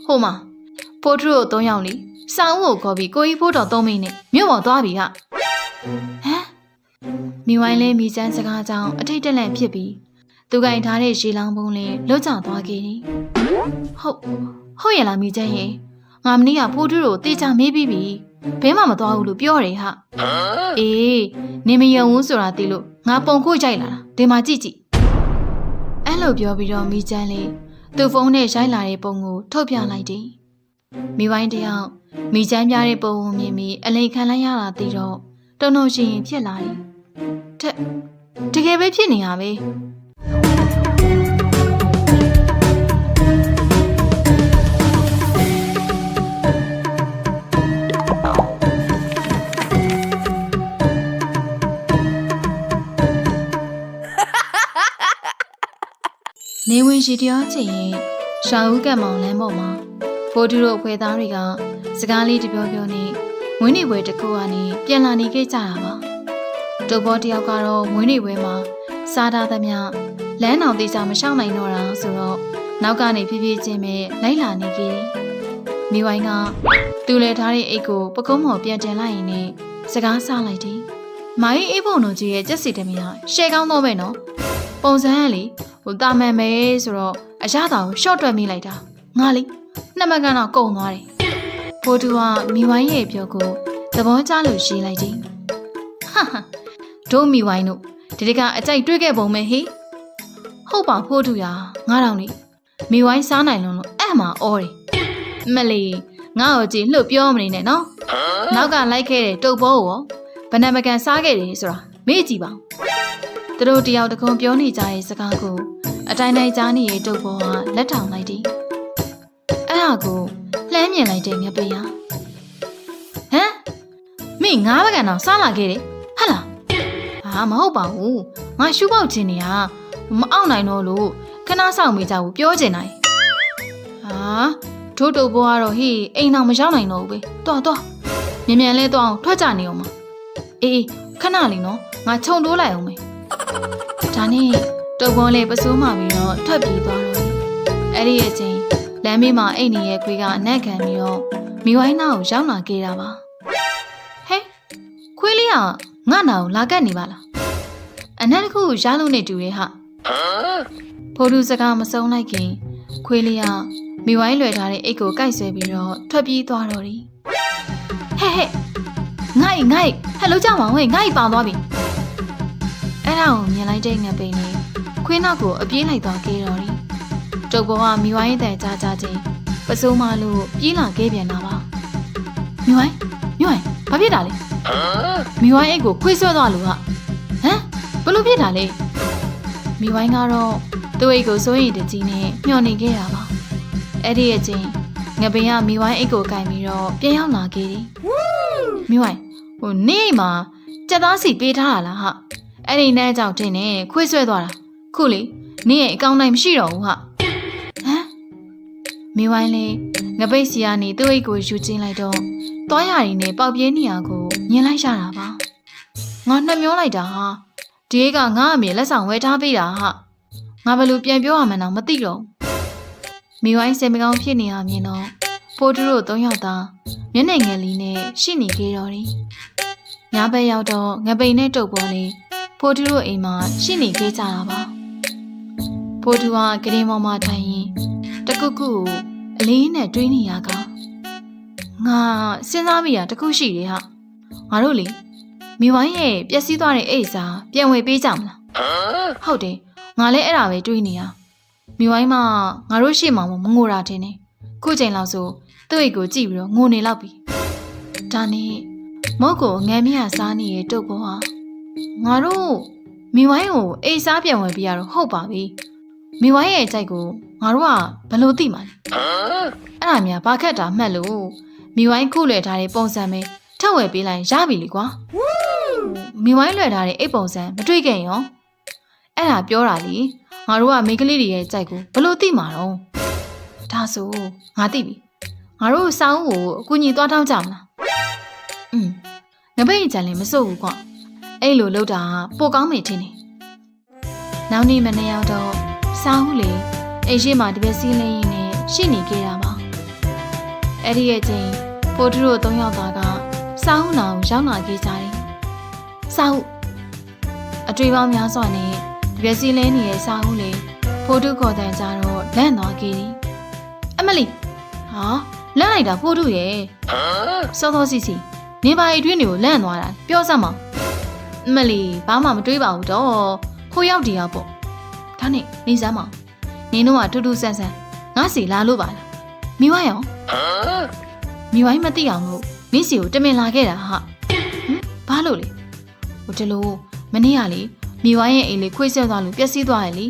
ဟိုမှာဖိုးထူကို3ယောက်လीစာအုပ်ကိုခေါ်ပြီးကိုကြီးဖိုးတော်3မိနစ်မြို့ပေါ်သွားပြီဟာဟမ်မိဝိုင်းလဲမိချမ်းစကားကြောင့်အထိတ်တက်လန့်ဖြစ်ပြီးသူကင်ထားတဲ့ရေလောင်းပုံးလေးလွတ်ကျသွားခဲ့တယ်ဟုတ်ရဲ့လားမိချမ်းရဲ့ငါမနေ့ကဖိုးထူကိုတေချာမေးပြီးပြီဘဲမှမသွားဘူးလို့ပြောတယ်ဟာအေးနေမယုံဘူးဆိုတာသိလို့ငါပုံခိုးကြိုက်လာတာဒီမှာကြည့်အဲ့လိုပြောပြီးတော့မိချမ်းလေးသူ့ဖုန်းနဲ့ရိုက်လာတဲ့ပုံကိုထုတ်ပြလိုက်တယ်မိဝိုင်းတယောက်မိချမ်းပြတဲ့ပုံကိုမြင်ပြီးအလိန်ခံလိုက်ရတာသိတော့တုံတုံရှင်ရင်ဖြစ်လာတယ်တကယ်ပဲဖြစ်နေရပဲနေဝင်ရှိတရားချင်ရင်ရှာဦးကံမောင်လမ်းပေါ်မှာဖိုးတူတို့အဖွဲသားတွေကစကားလေးတပြောပြောနဲ့ဝင်းနေပွဲတစ်ခုကနေပြန်လာနေခဲ့ကြတာပါတုပ်ဘောတယောက်ကတော့ဝင်းနေပွဲမှာစားထားသမျှလမ်းအောင်သေးချာမရှောင်နိုင်တော့တာဆိုတော့နောက်ကနေဖြည်းဖြည်းချင်းပဲလိုက်လာနေခဲ့တယ်မိဝိုင်းကသူ့လဲထားတဲ့အိတ်ကိုပကုံးမော်ပြန်တင်လိုက်ရင်လည်းစကားဆလိုက်တယ်မိုင်းအေးပုံတို့ကြီးရဲ့ကြက်စီတမီးဟာရှယ်ကောင်းတော့ပဲနော်ပုံစံကလေတာမန်ပဲဆိုတော့အရသာကိုရှော့တွက်မိလိုက်တာငါလေနှစ်မကန်တော့ကုံသွားတယ်ဖိုးတူကမိဝိုင်းရဲ့ပြောကိုသဘောကျလို့ရှိလိုက်တယ်ဟာတို့မိဝိုင်းတို့ဒီတကအကြိုက်တွေးခဲ့ပုံပဲဟေးဟုတ်ပါဖိုးတူရငါတော့လေမိဝိုင်းစားနိုင်လို့အဲ့မှာအော်တယ်မလီငါ့ကိုကြည့်လှုပ်ပြောမနေနဲ့နော်နောက်ကလိုက်ခဲ့တဲ့တုပ်ဘောကိုဘယ်နှမကန်စားခဲ့တယ်ဆိုတာမေ့ကြည့်ပါသူတို့တယောက်တကုံပြောနေကြတဲ့စကားကိုအတိုင်းတိုင်းကြားနေတဲ့တုပ်ဘောကလက်ထောင်လိုက်တယ်အဲ့ဒါကိုလှမ်းမြင်လိုက်တဲ့ငပိယဟမ်မင်းငါးဘကန်တော့စားလာခဲ့တယ်ဟဟလားဟာမဟုတ်ပါဘူးငါရှူးပေါက်ခြင်းနေရမအောင်နိုင်တော့လို့ခဏဆောင်မိကြဘူးပြောချင်တယ်ဟာထိုးတုပ်ဘောကတော့ဟေးအိမ်တော်မရောက်နိုင်တော့ဘူးပဲတော်မြန်မြန်လဲတော့ထွက်ကြနေအောင်မအေးခဏလေးနော်ငါခြုံတိုးလိုက်အောင်မယ်ဒါနဲ့တုပ်ဘောလေးပစိုးမှပြီးတော့ထွက်ပြေးသွားတော့အဲ့ဒီအချိန်လမ်းမေးမှာအိတ်နေရဲ့ခွေးကအနက်ခံပြီးတော့မိဝိုင်းနာကိုရောက်လာခဲ့တာပါဟဲခွေးလေးကငါ့နာကိုလာကတ်နေပါလားအနက်တစ်ခုရလို့နေတူရဲ့ဟာဖိုးတူစကားမစုံလိုက်ခင်ခွေးလေးကမိဝိုင်းလွယ်ထားတဲ့အိတ်ကိုကိုက်ဆွဲပြီးတော့ထွက်ပြေးသွားတော့တယ်ဟဲငါ့ဟဲ့လို့ကြပါဦးငါ့ပါသွားပြီအဲ့ဒါကိုမြင်လိုက်တဲ့ငပိန်လေးခွေးနောက်ကိုအပြေးလိုက်သွားခဲ့တော့တယ်တုပ်ဘောကမိဝိုင်းတဲ့ကြားချင်းပစိုးမလို့ပြေးလာခဲ့ပြန်တာပါမိဝိုင်းဘာဖြစ်တာလဲမိဝိုင်းအိတ်ကိုခွေးဆွဲသွားလို့ဟာဟမ်ဘလို့ဖြစ်တာလဲမိဝိုင်းကတော့သူ့အိတ်ကိုစိုးရိမ်တကြီးနဲ့မျှော်နေခဲ့တာပါအဲ့ဒီအချိန်ငပိန်ကမိဝိုင်းအိတ်ကိုကင်ပြီးတော့ပြန်ရောက်လာခဲ့တယ်မိဝိုင်းနေအိမ်မှာကြက်သားစီပေးထားတာလားဟာအဲ့ဒီနဲ့ကြောင့်တင်နေခွေးဆွဲသွားတာခုလေနေရဲ့အကောင့်တိုင်းမရှိတော့ဘူးဟာမိဝိုင်းလေးငပိတ်စီကနေသူ့အိတ်ကိုယူကျင်းလိုက်တော့သွားရည်နဲ့ပေါက်ပြင်းနေရကိုမြင်လိုက်ရတာပါငါနှမျောလိုက်တာဟာဒီအိတ်ကငါ့အမေလက်ဆောင်ဝယ်ထားပေးတာဟာငါဘယ်လိုပြန်ပြောရမှန်းတော့မသိတော့မိဝိုင်းစင်မကောင်းဖြစ်နေရမြင်တော့ဖိုးတူတို့3ယောက်သားမျက်နှာငယ်လေးနဲ့ရှိနေကြတော့တယ်ညဘက်ရောက်တော့ငပိန်နဲ့တုပ်ပေါ်လေးဖိုးတူတို့အိမ်မှာရှိနေကြတာပါဖိုးတူကဂရင်ပေါ်မှာထိုင်ရင်တခုခုအလေးနဲ့တွေးနေရကငါစဉ်းစားမိတာတခုရှိတယ်ဟာငါတို့လေမိဝိုင်းရဲ့ပျက်စီးသွားတဲ့အိတ်စာပြန်ဝယ်ပေးကြမလားဟုတ်တယ်ငါလည်းအဲ့ဒါပဲတွေးနေရမိဝိုင်းမငါတို့ရှေ့မှာမငိုတာတင်နေခုချိန်လောက်ဆိုသူ့အိတ်ကိုကြည့်ပြီးတော့ငိုနေလောက်ပြီဒါနဲ့မော့ကိုငမ်းမြစားနေတဲ့တုပ်ဘောဟာငါတို့မိဝိုင်းကိုအိတ်စားပြန်ဝယ်ပေးရတော့ဟုတ်ပါပြီမိဝိုင်းရဲ့အကြိုက်ကိုငါတို့ကဘယ်လိုသိမှာလဲအဲ့ဒါများဘာခက်တာမှတ်လို့မိဝိုင်းခုလွယ်ထားတဲ့ပုံစံပဲထပ်ဝယ်ပေးလိုက်ရပြီလေကွာမိဝိုင်းလွယ်ထားတဲ့အိတ်ပုံစံမတွေ့ခဲ့ရောအဲ့ဒါပြောတာလေငါတို့ကမိန်းကလေးတွေရဲ့အကြိုက်ကိုဘယ်လိုသိမှာတော့ဒါဆိုငါသိပြီငါတို့စောင်းကိုအကူညီသွားထောင်းကြမလားငပိတ်ကြလည်းမစိုးဘူးကွာအဲ့လိုလုပ်တာပိုကောင်းမေထင်တယ်နောက်နေ့မနေ့ရောက်တော့စောင်းလေအိမ်ရှိမှတပည့်စည်းလင်းရင်းနဲ့ရှိနေခဲ့တာပါ အဲ့ဒီရဲ့ချင်းဖိုးထုတို့၃ယောက်သားကစာအုပ်နာကိုရောက်လာခဲ့ကြတယ်စာအုပ်အတွေ့ပေါင်းများစွာနဲ့တပြက်စီလဲနေတဲ့စာအုပ်လေးဖိုးထုခေါ်တန်ကြတော့လန့်သွားခဲ့တယ်အမလီဟာလန့်လိုက်တာဖိုးထုရဲ့စောစောစီစီနေပါအတွင်းတွေကိုလန့်သွားတာပြောစမ်းမအမလီဘာမှမတွေးပါဘူးတော့ခိုးရောက်တည်ရောက်ပေါ့ဒါနဲ့နေစမ်းမနင်းတို့ကတူတူဆန်းဆန်းငါစီလာလို့ပါလားမိဝိုင်းရောမိဝိုင်းမသိအောင်လို့နင်းစီကိုတမင်လာခဲ့တာဟာဘာလို့လဲဟိုဒီလိုမနေ့ကလေမိဝိုင်းရဲ့အိမ်လေးခွေးဆက်သွားလို့ပျက်စီးသွားတယ်လေ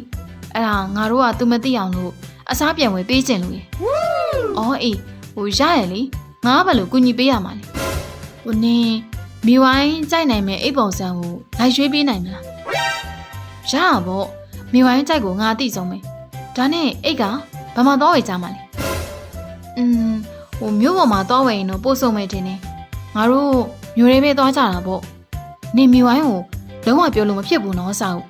အဲ့ဒါငါတို့ကသူမသိအောင်လို့အစားပြန်ဝယ်ပေးခြင်းလို့ရေအော်အေးဟိုရရလေငါကဘာလို့ကူညီပေးရမှာလဲဟိုနင်းမိဝိုင်းကြိုက်နိုင်မဲ့အိပ်ပုံစံကိုလိုက်ရွေးပေးနိုင်မလားရပါပေါ့မိဝိုင်းကြိုက်ကိုငါသိဆုံးမယ်ဒါနဲ့အိတ်ကဘာမှတော့ဝယ်ကြမှာလဲဟိုမြို့ပေါ်မှာတော့ဝယ်ရင်တော့ပို့ဆုံးမယ်တင်နေငါတို့မြို့ရဲပဲသွားကြတာပေါ့နေမိဝိုင်းကိုလုံးဝပြောလို့မဖြစ်ဘူးနော်စာအုပ်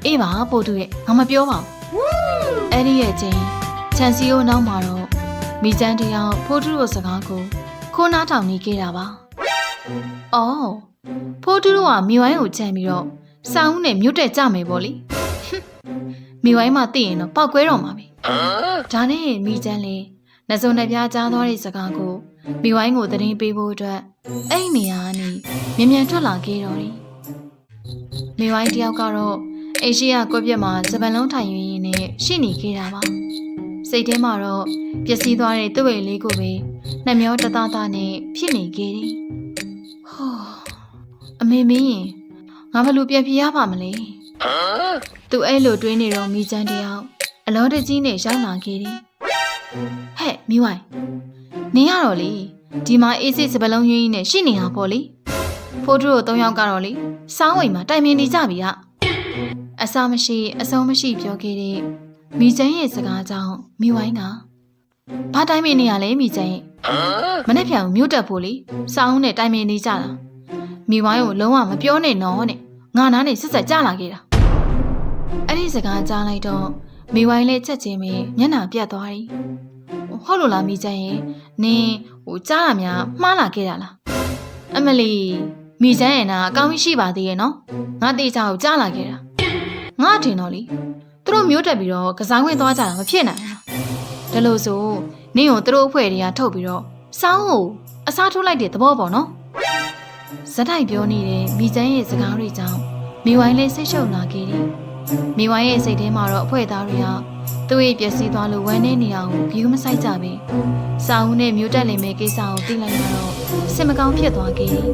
အေးပါပို့တူရဲ့ငါမပြောပါဘူးအဲ့ဒီရဲ့ချင်းချန်စီယိုနောက်မှာတော့မိချမ်းတယောက်ဖိုးထုတို့စကားကိုခိုးနားထောင်နေခဲ့တာပါအော်ဖိုးထုတို့ကမိဝိုင်းကိုချန်ပြီးတော့စာအုပ်နဲ့မြို့တက်ကြမယ်ပေါ့လေမိဝိုင်းမှာသိရင်တော့ပောက်ကွဲတော့မှာပဲဒါနဲ့မိချမ်းလေးနှစုံနှပြားကြားသွားတဲ့စကားကိုမိဝိုင်းကိုသတင်းပေးဖို့အတွက်အဲ့နေရာကနေမြန်မြန်ထွက်လာခဲ့တော့တယ်မိဝိုင်းတယောက်ကတော့အေရှိယာကွက်ပြက်မှာစပန်လုံးထိုင်ရင်းနဲ့ရှိနေခဲ့တာပါစိတ်ထဲမှာတော့ပျက်စီးသွားတဲ့သူ့ရဲ့လေးကိုပဲနှမျောတသားသားနဲ့ဖြစ်နေခဲ့တယ်ဟောအမေမင်းရင်ငါဘလို့ပြန်ပြေးရပါမလဲသူအဲ့လိုတွေးနေတော့မိချမ်းတယောက်အလောတကြီးနဲ့ရောက်လာခဲ့တယ်ဟဲ့မိဝိုင်းနင်ရတော့လေဒီမှာအေးစိတ်စပလုံးရင်းနဲ့ရှိနေတာပေါ့လေဖိုးထုတို့၃ယောက်ကတော့လေစောင်းဝိမ်မှာတိုင်ပင်နေကြပြီကအစမရှိအဆုံးမရှိပြောခဲ့တဲ့မိချမ်းရဲ့စကားကြောင့်မိဝိုင်းကဘာတိုင်ပင်နေရလဲမိချမ်းရဲ့မနေ့ဖြန်မြို့တက်ဖို့လေစောင်းနဲ့တိုင်ပင်နေကြတာမိဝိုင်းကိုလုံးဝမပြောနဲ့နော်နဲ့ငါနားနဲ့ဆက်ဆက်ကြလာခဲ့တာအဲ့ဒီစကားကြားလိုက်တော့မိဝိုင်းလေးချက်ချင်းပဲမျက်နှာပြတ်သွားတယ်ဟုတ်လို့လားမိချမ်းရဲ့နင်ဟိုကြားရများမှားလာခဲ့တာလားအမလီမိချမ်းရဲ့နာအကောင်းကြီးရှိပါသေးရဲ့နော်ငါတေချာကိုကြားလာခဲ့တာငါထင်တော့လေသူတို့မျိုးတက်ပြီးတော့ကစားခွင့်သွားကြတာမဖြစ်နိုင်ဘူးဒါလို့ဆိုနင်ကိုသူတို့အဖွဲ့တွေကထုတ်ပြီးတော့စောင်းကိုအစားထိုးလိုက်တဲ့သဘောပေါ့နော်ဇက်တိုက်ပြောနေတဲ့မိချမ်းရဲ့စကားတွေကြောင့်မိဝိုင်းလေးစိတ်ရှုပ်လာခဲ့တယ်မိဝိုင်းရဲ့စိတ်ထဲမှာတော့အဖွဲ့သားတွေကသူ့ရဲ့ပျက်စီးသွားလို့ဝမ်းနေနေအောင်ဂယူးမဆိုင်ကြပဲစာအုပ်နဲ့မျိုးတက်လင်မဲ့ကိစ္စကိုသိလိုက်တော့စိတ်မကောင်းဖြစ်သွားခဲ့တယ်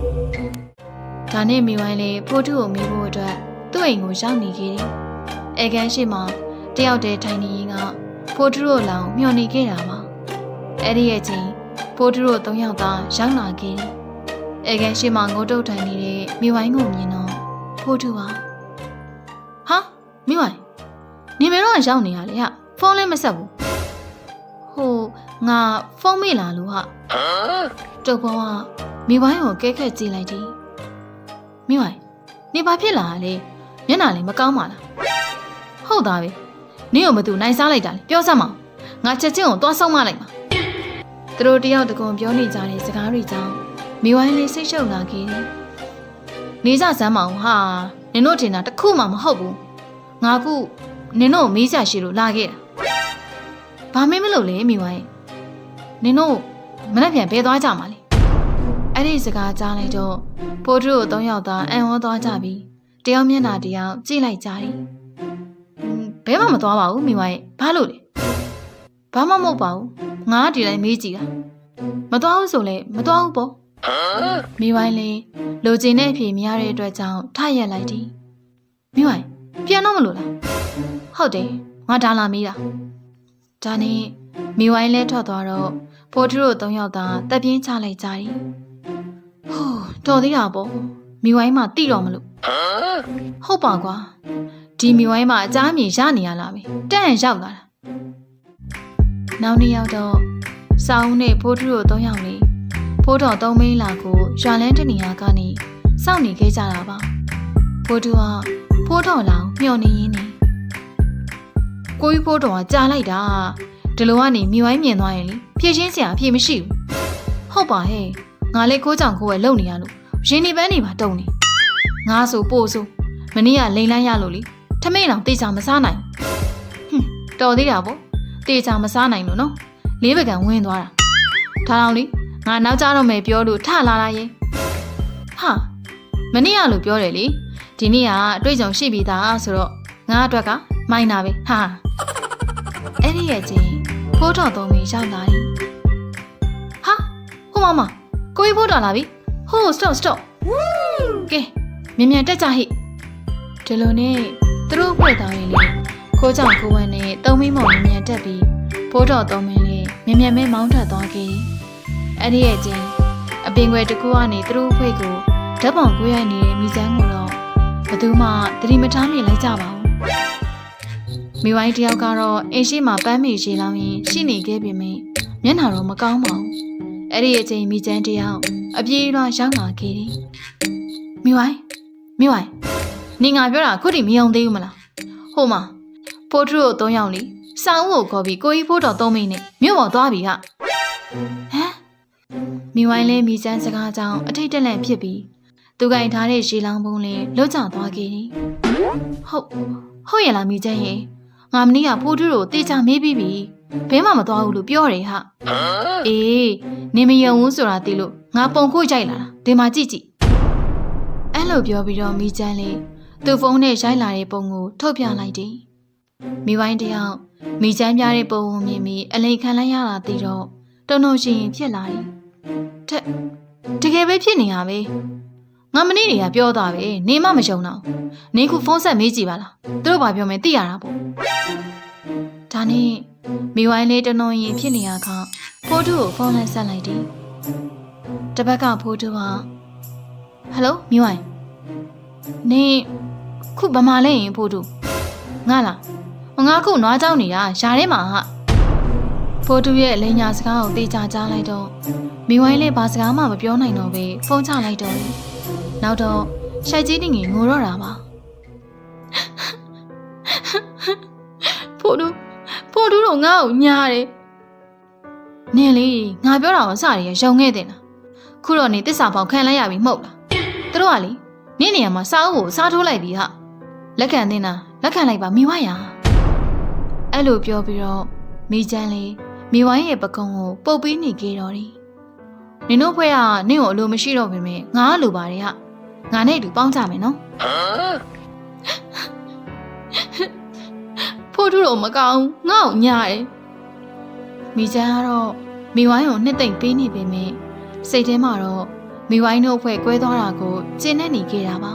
ဒါနဲ့မိဝိုင်းလေးဖိုးထုကိုမေးဖို့အတွက်သူ့အိမ်ကိုရောက်နေခဲ့တယ်အဲကန်ရှိမှတယောက်တည်းထိုင်နေရင်ကဖိုးထုတို့လောင်မျောနေခဲ့တာပါအဲ့ဒီရဲ့ချင်းဖိုးထုတို့၃ယောက်သားရောက်လာခဲ့တယ်အဲကန်ရှိမှငိုတုတ်ထိုင်နေတဲ့မိဝိုင်းကိုမြင်တော့ဖိုးထုဟာမိဝိုင်းနေမေတော့ရောက်နေရလေဟာဖုန်းလည်းမဆက်ဘူးဟိုငါဖုန်းမေ့လာလို့ဟာတုတ်ပေါ်ကမိဝိုင်းကိုကဲခက်ကြည့်လိုက်တယ်မိဝိုင်းနေဘာဖြစ်လာလဲမျက်နှာလေးမကောင်းပါလားဟုတ်သားပဲနင့်ကိုမသူနိုင်စားလိုက်တာလေပြောစမ်းမငါချက်ချင်းကိုသွားဆုံးမလိုက်ပါသူတို့တယောက်တကွန်ပြောနေကြတဲ့စကားတွေကြောင့်မိဝိုင်းလေးစိတ်ရှုပ်လာခဲ့တယ်နေကြစမ်းမအောင်ဟာနင်တို့ထင်တာတခုမှမဟုတ်ဘူးငါခုနင်တို့မေးချရှိလို့လာခဲ့တာဘာမင်းမလုပ်လဲမိဝိုင်းနင်တို့မနေ့ပြန်ဘဲသွားကြမှာလေအဲ့ဒီစကားကြားလိုက်တော့ဖိုးထုတို့၃ယောက်သားအံ့ဩသွားကြပြီးတယောက်မျက်နှာတယောက်ကြည့်လိုက်ကြတယ်ဘဲမှမသွားပါဘူးမိဝိုင်းဘာလို့လဲဘာမှမဟုတ်ပါဘူးငါကဒီတိုင်းမေးကြည့်တာမသွားဘူးဆိုလဲမသွားဘူးပေါ့မိဝိုင်းလေးလိုချင်တဲ့အဖြေမရတဲ့အတွက်ကြောင့်ထရက်လိုက်တယ်မိဝိုင်းပြန်တော့မလို့လားဟုတ်တယ်ငါဒါလာမေးတာဒါနဲ့မိဝိုင်းလဲထွက်သွားတော့ဖိုးထုတို့၃ယောက်သားတက်ပြင်းချလိုက်ကြတယ်ဟိုးတော်သေးတာပေါ့မိဝိုင်းမှတိတော့မလို့ဟုတ်ပါကွာဒီမိဝိုင်းမှအကြမ်းမြင်ရနေရလားပဲတန့်ရောက်လာတာနောက်နေ့ရောက်တော့စောင်းနဲ့ဖိုးထုတို့၃ယောက်လေးဖိုးတော်၃မင်းလာကိုရွာလန်းတနေရာကနေစောင့်နေခဲ့ကြတာပါဖိုးထုကဖိုးတော်လောင်မျှော်နေရင်းနေကိုကြီးဖိုးတော်ကကြားလိုက်တာဒီလိုကနေမိဝိုင်းမြင်သွားရင်လေ ဖြည့်ချင်းစရာအဖြေမရှိဘူးဟုတ်ပါဟဲ့ငါလည်းခိုးကြောင်ခိုးဝဲလုံနေရလို့ရင်နေပန်းနေပါတုံနေငါဆိုပို့ဆိုမနေ့ကလိန်လန်းရလို့လေထမင်းလောင်တေချာမစားနိုင်တော်သေးတာပေါ့တေချာမစားနိုင်လို့နော်လေးပကံဝင်းသွားတာထားအောင်လေငါနောက်ကြတော့မယ်ပြောလို့ထလာလာရဲ့ဟာမနေ့ကလို့ပြောတယ်လေဒီနေ့ကအတွေ့အကြုံရှိပြီးသားဆိုတော့ငါအတွက်ကမိုင်းတာပဲဟာအဲ့ဒီရဲ့ချင်းဖိုးတော်သုံးမိရောက်လာတယ်ဟာဟိုမကိုကြီးဖိုးတော်လာပြီဟို stop ကဲမြန်တက်ကြဟိဒီလိုနဲ့သူတို့ဖွဲ့သားရင်လေခိုးကြောင်ခိုးဝမ်းနဲ့သုံးမိမောင်မြန်တက်ပြီးဖိုးတော်သုံးမင်းလေးမြန်မဲမောင်းထွက်သွားခဲ့အဲ့ဒီရဲ့ချင်းအပင်ွယ်တစ်ခုကနေသူတို့ဖွဲ့ကိုဓာတ်ပုံကိုရိုက်နေတဲ့မိချမ်းကိုတော့ဘသူမှသတိမထားမိလိုက်ကြပါဘူးမိဝိုင်းတယောက်ကတော့အင်းရှိမှပန်းမီရှည်လောင်းရင်ရှိနေခဲ့ပြီမင်းမျက်နှာတော့မကောင်းပါဘူးအဲ့ဒီအချိန်မိချမ်းတယောက်အပြေးလွှားရောက်လာခဲ့တယ်မိဝိုင်းနေငါပြောတာခုထိမယုံသေးဘူးမလားဟိုမှာဖိုးထူတို့၃ယောက်လीစောင်းကိုခေါ်ပြီးကိုကြီးဖိုးတော်၃မိနစ်မြို့ပေါ်သွားပြီဟာဟမ်မိဝိုင်းလဲမိချမ်းစကားကြောင့်အထိတ်တလန့်ဖြစ်ပြီးသူကင်ထားတဲ့ရေလောင်းပုံးလေးလွတ်ကျသွားခဲ့တယ်ဟုတ်ရဲ့လားမိချမ်းရဲ့ငါမနေ့ကဖိုးထူတို့တေချာမေးပြီးပြီဘဲမှမသွားဘူးလို့ပြောတယ်ဟာအေးနေမယုံဘူးဆိုတာသိလို့ငါပုံခိုးကြိုက်လာတာဒီမှာကြည့်အဲ့လိုပြောပြီးတော့မိချမ်းလေးသူ့ဖုန်းနဲ့ရိုက်လာတဲ့ပုံကိုထုတ်ပြလိုက်တယ်မိဝိုင်းတယောက်မိချမ်းပြတဲ့ပုံကိုမြင်ပြီးအလိန်ခံလိုက်ရတာသိတော့တုံရှင်ဖြစ်လာတယ်တကယ်ပဲဖြစ်နေရပဲငါမနေ့တွေကပြောသွားပဲနေမမယုံတော့နေခုဖုန်းဆက်မေးကြည့်ပါလားသူတို့ဘာပြောမလဲသိရတာပေါ့ဒါနဲ့မိဝိုင်းလေးတုံရင်ဖြစ်နေရခါဖိုးတူကိုဖုန်းလိုက်ဆက်လိုက်တယ်တပတ်ကဖိုးတူကဟယ်လိုမိဝိုင်းနေခုဗမာလဲရင်ဖိုးတူငါလားငါခုနွားเจ้าနေတာယာထဲမှာဟာဖိုးတူရဲ့လိန်ညာစကားကိုတေချာကြားလိုက်တော့မိဝိုင်းလေးဘာစကားမှမပြောနိုင်တော့ပဲဖုန်းချလိုက်တော့နောက်တော့ရှိုက်ကြီးတင်ငင်ငိုတော့တာပါဖိုးတူတော့ငါ့ကိုညားတယ်နင်လေငါပြောတာကိုစရရရုံခဲ့တယ်လားခုတော့နေတစ္ဆာပေါက်ခံလိုက်ရပြီမဟုတ်လားသူတို့ကလေနင့်နေရာမှာစားအုပ်ကိုစားထိုးလိုက်ပြီဟာလက်ခံတင်တာလက်ခံလိုက်ပါမိဝိုင်းရအဲ့လိုပြောပြီးတော့မိချမ်းလေးမိဝိုင်းရဲ့ပကုံးကိုပုတ်ပြီးနေကြတော့တယ်နင်တို့ဖွဲ့ကနင့်ကိုအလိုမရှိတော့ပြင်မဲ့ငါအလိုပါတယ်ဟာငါနဲ့အတူပေါင်းကြမယ်နော်ဖိုးထူတော့မကောင်းငါ့ကိုညားတယ်မိချမ်းကတော့မိဝိုင်းကိုနှစ်သိမ့်ပေးနေပေမဲ့စိတ်ထဲမှာတော့မိဝိုင်းတို့ဖွဲ့ကွဲသွားတာကိုကျဉ်နဲ့နေခဲ့တာပါ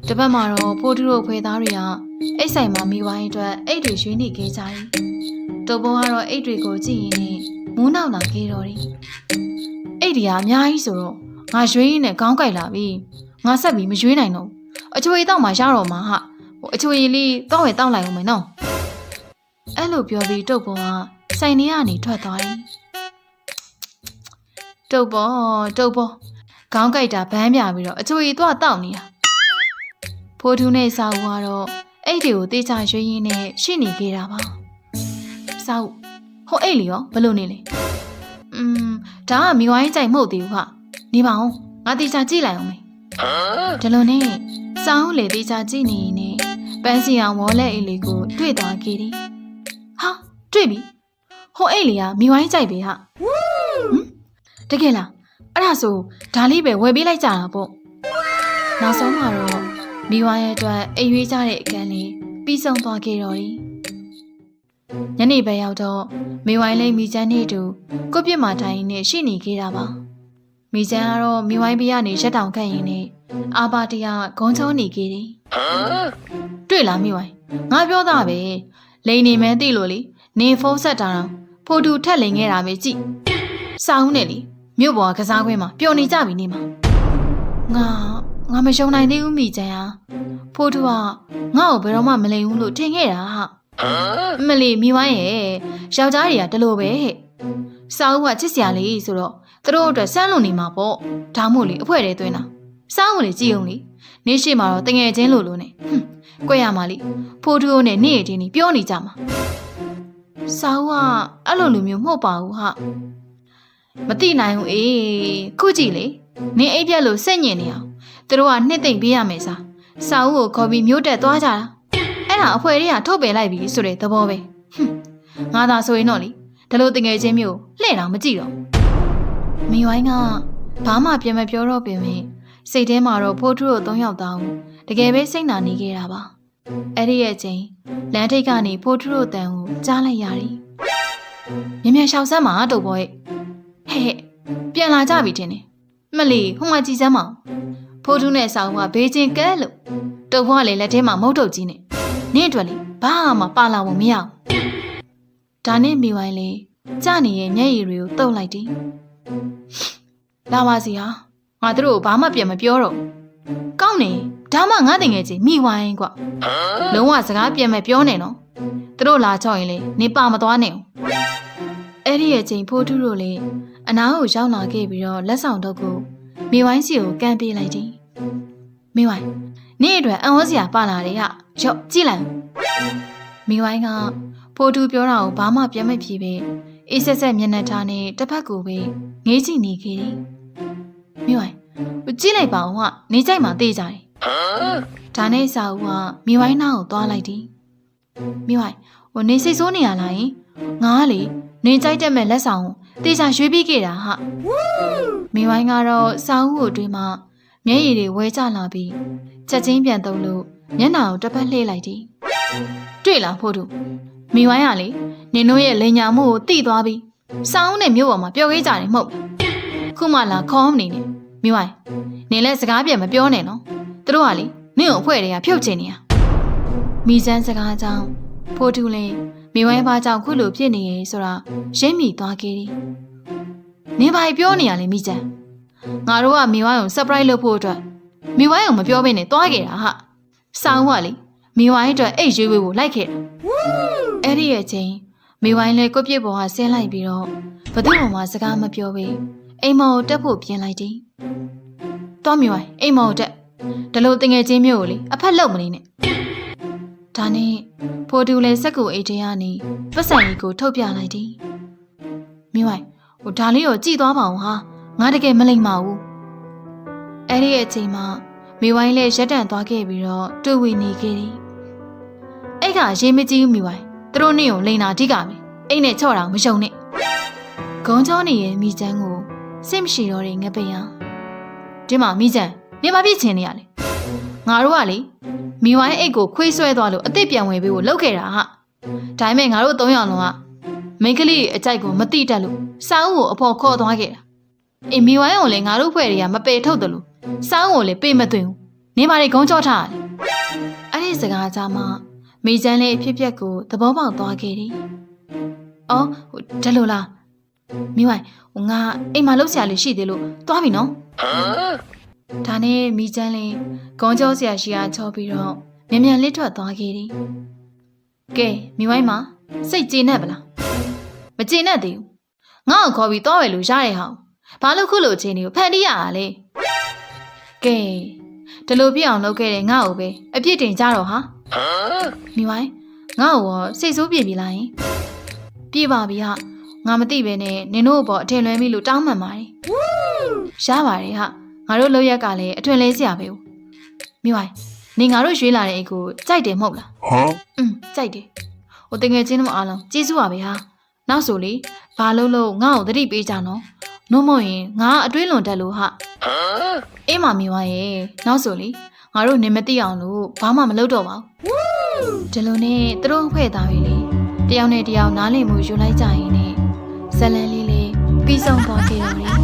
တပတ်မှာတော့ဖိုးထူတို့ဖွဲ့သားတွေကအိတ်ဆိုင်မှာမိဝိုင်းအတွက်အိတ်တွေရွေးနေခဲ့ကြတယ်တုပ်ပေါ်ကတော့အိတ်တွေကိုကြည့်ရင်မူးနောက်လာခဲ့တော့တယ်အိတ်တွေကအများကြီးဆိုတော့ငါရွေးရင်းနဲ့ခေါင်းကိုက်လာပြီငါဆက်ပြီးမရွေးနိုင်တော့အချွေတောက်မှရတော့မှာဟာအချွေလေးတောက်ဝဲတောက်လိုက်အောင်မယ်နော်အဲ့လိုပြောပြီးတုပ်ပေါ်ကဆိုင်ထဲကနေထွက်သွားတယ်တုပ်ပေါ်ခေါင်းကိုက်တာဗန်းပြပြီးတော့အချွေသွားတောက်နေတာဖိုးထူးနဲ့စာဦးကတော့အိတ်တွေကိုတေချာရွေးရင်းနဲ့ရှိနေခဲ့တာပါစာဦးဟိုအိတ်လီရောဘယ်လိုနေလဲဒါကမိဝိုင်းကြိုက်မဟုတ်သေးဘူးဟာနေပါဦးငါတေချာကြည့်လိုက်အောင်မေဒီလိုနဲ့စာဦးလေတေချာကြည့်နေရင်နဲ့ပန်းစီအောင်ဝေါ်လက်အိတ်လေးကိုတွေ့သွားခဲ့တယ်ဟာတွေ့ပြီဟိုအိတ်လီကမိဝိုင်းကြိုက်ပဲဟာတကယ်လားအဲ့ဒါဆိုဒါလေးပဲဝယ်ပေးလိုက်ကြတာပေါ့နောက်ဆုံးမှာတော့မိဝိုင်းရဲ့အတွက်အိမ်ရွေးကြတဲ့အခန်းလေးပြီးဆုံးသွားခဲ့တော့တယ်ညနေပဲရောက်တော့မိဝိုင်းလေးမိချမ်းနဲ့တူကိုပြစ်မှာထိုင်နေရှိနေခဲ့တာပါမိချမ်းကတော့မိဝိုင်းဘေးကနေရက်တောင်ခတ်ရင်းနဲ့အာပါတရဂုံချုံးနေခဲ့တယ်တွေ့လားမိဝိုင်းငါပြောတာပဲလိန်နေမဲသိလို့လေနေဖုန်းဆက်တာတော့ဖိုတူထက်လိန်ခဲ့တာပဲကြည့်စောင်းနေလေမြို့ပေါ်ကစားခွင်းမှာပျော်နေကြပြီနေမှာငါမရှုံနိုင်သေးဘူးမိချမ်းဟာဖိုတူကငါ့ကိုဘယ်တော့မှမလိန်ဘူးလို့ထင်ခဲ့တာဟာမလီမိဝိုင်းရဲ့ယောက်ျားတွေကတလို့ပဲဟဲ့စောင်းကချစ်စရာလေးဆိုတော့သူတို့အတွက်စမ်းလို့နေမှာပေါ့ဒါမို့လေအဖွဲတဲသွင်းတာစောင်းကိုလေကြည့်အောင်လေနေ့ရှိမှာတော့တငယ်ချင်းလို့နဲ့ကွက်ရမှာလေဖိုးတူနဲ့နေ့အတင်းကြီးပြောနေကြမှာ စာအုပ်ကအဲ့လိုလူမျိုးမဟုတ်ပါဘူးဟာမသိနိုင်ဘူးအေးခုကြည့်လေနင်းအိပ်ပြက်လို့စိတ်ညစ်နေအောင်သူတို့ကနှစ်သိမ့်ပေးရမယ်စာအုပ်ကိုခေါ်ပြီးမျိုးတက်သွားကြတာအဲ့ဒါအဖွဲတွေကထုတ်ပယ်လိုက်ပြီဆိုတဲ့သဘောပဲငါသာဆိုရင်တော့လေဒါလို့တငယ်ချင်းမျိုးလှည့်တော့မကြည့်တော့မိဝိုင်းကဘာမှပြန်မပြောတော့ပြင်စိတ်ထဲမှာတော့ဖိုးထုတို့3ယောက်တောင်းတကယ်ပဲစိတ်နာနေခဲ့တာပါအဲ့ဒီရဲ့ချိန်လမ်းထိပ်ကနေဖိုးထုတို့တန်ကိုကြားလိုက်ရတယ်မြင်ရှောင်ဆမ်းမှာတုတ်ပေါ်ရဲ့ဟဲ့ပြန်လာကြပြီထင်တယ်မလီဟိုမှာကြည်စမ်းမအောင်ဖိုးထုနဲ့ဆောင်ကဘေးချင်းကဲလို့တုတ်ပေါ်ကလည်းလက်ထဲမှာမုတ်ထုတ်ကြီးနဲ့နင့်အတွက်လေဘာမှပါလာဖို့မရအောင်ဒါနဲ့မိဝိုင်းလေကြနေရဲ့မျက်ရည်တွေကိုတုပ်လိုက်တယ်လာပါစီဟာငါတို့ဘာမှပြန်မပြောတော့ကောင်းနေဒါမှငါတငယ်ချင်းမိဝိုင်းကွလုံးဝစကားပြန်မပြောနဲ့နော်တို့လာချောက်ရင်လေနေပါမသွားနဲ့အဲ့ဒီရဲ့ချိန်ဖိုးထုတို့လေအနားကိုရောက်လာခဲ့ပြီးတော့လက်ဆောင်တော့ကိုမိဝိုင်းစီကိုကန်ပေးလိုက်တယ်မိဝိုင်းနေ့အတွက်အံ့ဩစရာပါလာတယ်ဟာရော့ကြည့်လိုက်မိဝိုင်းကဖိုးထုပြောတာကိုဘာမှပြန်မဖြေပဲအေးဆက်ဆက်မျက်နှာထားနဲ့တစ်ဖက်ကိုပဲငေးကြည့်နေခဲ့တယ်မိဝိုင်းကြည့်လိုက်ပါဦးကနေကြိုက်မှသိကြတယ်ဒါနဲ့စာဦးကမိဝိုင်းနားကိုသွားလိုက်တယ်မိဝိုင်းနေစိတ်ဆိုးနေရလားယင်ငါကလေနေကြိုက်တဲ့မဲ့လက်ဆောင်ကိုတေချာရွေးပြီးခဲ့တာဟာမိဝိုင်းကတော့စာဦးကိုတွေးမှမျက်ရည်တွေဝဲကျလာပြီးချက်ချင်းပြန်သုံးလို့မျက်နှာကိုတစ်ဖက်လှည့်လိုက်တယ်တွေ့လားဖိုးထုမိဝိုင်းကလေနင်တို့ရဲ့လိန်ညာမှုကိုတိသွားပြီးစာဦးနဲ့မြို့ပေါ်မှာပျော်ခဲ့ကြတယ်မဟုတ်ခုမှလာခေါင်းမနေနဲ့မိဝိုင်းနင်လည်းစကားပြန်မပြောနဲ့နော်သူတို့ကလေနင့်ကိုအဖွဲတွေကဖြုတ်ချင်နေရမိစမ်းစကားကြောင့်ဖိုးထုလည်းမိဝိုင်းဘာကြောင့်ခုလိုဖြစ်နေရဲဆိုတာရိပ်မိသွားခဲ့တယ်နင်ဘာပြောနေရလဲမိစမ်းငါတို့ကမိဝိုင်းကို surprise လုပ်ဖို့အတွက်မိဝိုင်းကိုမပြောဘဲနဲ့တွားခဲ့တာဟာစောင်းကလေမိဝိုင်းအတွက်အိတ်ရွေးဝေးကိုလိုက်ခဲ့တာအဲ့ဒီရဲ့ချိန်မိဝိုင်းလည်းကိုပြစ်ပေါ်ကဆင်းလိုက်ပြီးတော့ဘသူ့ဘုံမှာစကားမပြောဘဲအိမ်မော်တက်ဖို့ပြင်လိုက်တယ်တွားမိဝိုင်းအိမ်မော်တက်ဒါလို့တငယ်ချင်းမျိုးကိုလေအဖက်လောက်မနေနဲ့ဒါနဲ့ဖိုးတူလည်းစက်ကူအိတ်ထဲကနေပတ်စံကြီးကိုထုတ်ပြလိုက်တယ်မိဝိုင်းဒါလေးကိုကြည့်သွားပါအောင်ဟာငါတကယ်မလိမ့်ပါဘူးအဲ့ဒီအချိန်မှာမိဝိုင်းလည်းရက်တန့်သွားခဲ့ပြီးတော့တွေ့ဝေနေခဲ့တယ်အဲ့ကရေးမကြည့်ဘူးမိဝိုင်းသူတို့နေ့ကိုလိန်တာထိကမယ်အိတ်နဲ့ချော့တာမယုံနဲ့ဂုံချောနေရဲ့မိချမ်းကိုစိတ်မရှိတော့တဲ့ငပိယဒီမှာမိချမ်းနေမပြစ်ချင်နေရလေငါတို့ကလေမိဝိုင်းအိတ်ကိုခွေးဆွဲသွားလို့အစ်စ်ပြန်ဝင်ပေးဖို့လုပ်ခဲ့တာဟာဒါပေမဲ့ငါတို့3ယောက်လုံးကမိန်းကလေးအကြိုက်ကိုမတိတတ်လို့စာအုပ်ကိုအဖော်ခေါ်သွားခဲ့တာအေးမိဝိုင်းကိုလည်းငါတို့ဖွဲ့တွေကမပယ်ထုတ်တယ်လို့စာအုပ်ကိုလည်းပေးမသွင်းဘူးနေပါလေဂုံချောထားတယ်အဲ့ဒီစကားကြားမှာမိချမ်းလေးအဖြစ်ပြက်ကိုသဘောပေါက်သွားခဲ့တယ်အော်ဒါလို့လားမိဝိုင်းငါအိမ်မှာလှုပ်ရှားလေးရှိသေးလို့သွားပြီနော်ဒါနဲ့မိချမ်းလေးဂုံချောဆရာရှိကချောပြီးတော့မြန်မြန်လစ်ထွက်သွားခဲ့တယ်ကဲမိဝိုင်းမှာစိတ်ကျေနပ်ပလားမကျေနပ်သေးဘူးငါ့ကိုခေါ်ပြီးသွားပဲလို့ရတဲ့ဟောင်းဘာလို့ခုလိုချင်းတွေကိုဖန်တီးရတာလဲကဲဒီလိုပြအောင်လုပ်ခဲ့တဲ့ငါ့ကိုပဲအပြစ်တင်ကြတော့ဟာမိဝိုင်းငါ့ကိုစိတ်ဆိုးပြေပြီလားယင်ပြေပါပြီဟာငါမသိပဲနဲ့နင်တို့ဘောအထင်လွဲမိလို့တောင်းပန်ပါတယ်ရပါတယ်ဟာငါတို့လောက်ရက်ကလည်းအထွင်လဲစရာပဲမိဝိုင်းနေငါတို့ရွေးလာတဲ့အိတ်ကိုကြိုက်တယ်မဟုတ်လားကြိုက်တယ်ဟိုတကယ်ချင်းတို့အားလုံးကျေးဇူးပါပဲဟာနောက်ဆိုလေဘာလို့ငါ့ကိုသတိပေးကြနော်နှုံးမရင်ငါအတွင်းလွန်တက်လို့ဟာအေးမမိဝိုင်းရဲ့နောက်ဆိုလေငါတို့နေမသိအောင်လို့ဘာမှမလုပ်တော့ပါဘူးဒီလိုနဲ့သူတို့ဖွဲ့သားပြီလေတယောက်နဲ့တယောက်နားလည်မှုယူလိုက်ကြရင်ねဇလန်လေးလေးပြီးဆုံးသွားခဲ့ရတယ်